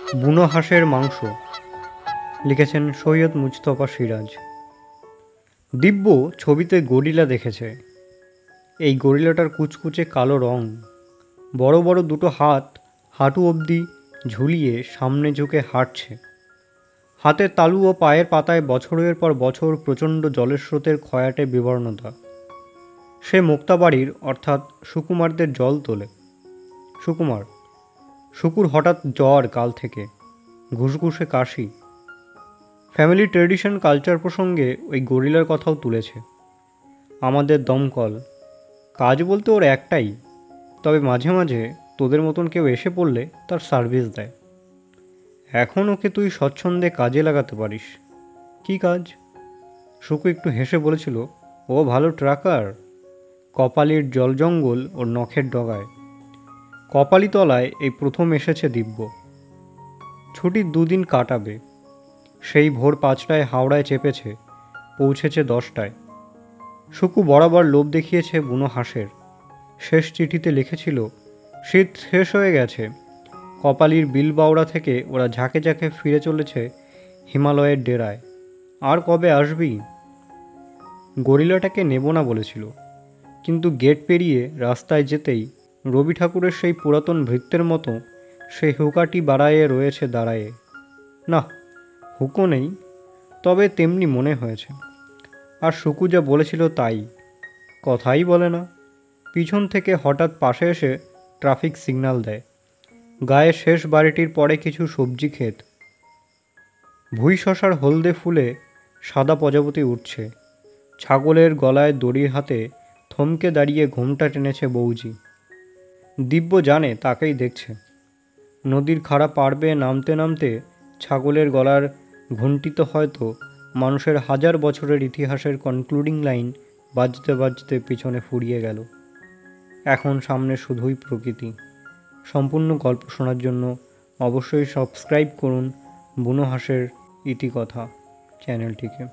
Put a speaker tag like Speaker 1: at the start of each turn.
Speaker 1: বুনো হাঁসের মাংস, লিখেছেন সৈয়দ মুজতবা সিরাজ। দিব্য ছবিতে গরিলা দেখেছে। এই গরিলাটার কুচকুচে কালো রং, বড় বড় দুটো হাত হাঁটু অবধি ঝুলিয়ে সামনে ঝুঁকে হাঁটছে। হাতের তালু ও পায়ের পাতায় বছরের পর বছর প্রচণ্ড জলের স্রোতের খয়াটে বিবর্ণতা। সে মুক্তাবাড়ির অর্থাৎ সুকুমারদের জল তোলে। শুকুর হঠাৎ জ্বর কাল থেকে, ঘুষঘুষে কাশি। ফ্যামিলি ট্রেডিশন কালচার প্রসঙ্গে ওই গরিলার কথাও তুলেছে। আমাদের দমকল, কাজ বলতে ওর একটাই, তবে মাঝে মাঝে তোদের মতন কেউ এসে পড়লে তার সার্ভিস দেয়। এখন ওকে তুই স্বচ্ছন্দে কাজে লাগাতে পারিস। কি কাজ? শুকু একটু হেসে বলেছিল, ও ভালো ট্রাকার। কপালির জল জঙ্গল ওর নখের ডগায়। কপালিতলায় এই প্রথম এসেছে দিব্য। ছুটির 2 দিন কাটাবে। সেই ভোর 5টায় হাওড়ায় চেপেছে, পৌঁছেছে 10টায়। শুকু বরাবর লোভ দেখিয়েছে বুনো হাঁসের। শেষ চিঠিতে লিখেছিল, শীত শেষ হয়ে গেছে। কপালির বিলবাওড়া থেকে ওরা ঝাঁকে ঝাঁকে ফিরে চলেছে হিমালয়ের ডেরায়। আর কবে আসবি? গরিলাটাকে নেব না বলেছিল, কিন্তু গেট পেরিয়ে রাস্তায় যেতেই রবি ঠাকুরের সেই পুরাতন ভৃত্যের মতো সেই হুকাটি বাড়ায়ে রয়েছে দাঁড়ায়ে। না, হুকো নেই, তবে তেমনি মনে হয়েছে। আর শুকু যা বলেছিল তাই, কথাই বলে না। পিছন থেকে হঠাৎ পাশে এসে ট্রাফিক সিগন্যাল দেয়। গায়ে শেষ বাড়িটির পরে কিছু সবজি ক্ষেত। ভুঁই শশার হলদে ফুলে সাদা প্রজাপতি উঠছে। ছাগলের গলায় দড়ির হাতে থমকে দাঁড়িয়ে ঘোমটা টেনেছে বৌজি। দিব্য জানে তাকেই দেখছে। নদীর খাড়া পার বেয়ে নামতে নামতে ছাগলের গলার ঘণ্টিতে হয়তো মানুষের 1000 বছরের ইতিহাসের কনক্লুডিং লাইন বাজতে বাজতে পিছনে ফুরিয়ে গেল। এখন সামনে শুধুই প্রকৃতি। সম্পূর্ণ গল্প শোনার জন্য অবশ্যই সাবস্ক্রাইব করুন বুনো হাঁসের ইতিকথা চ্যানেলটিকে।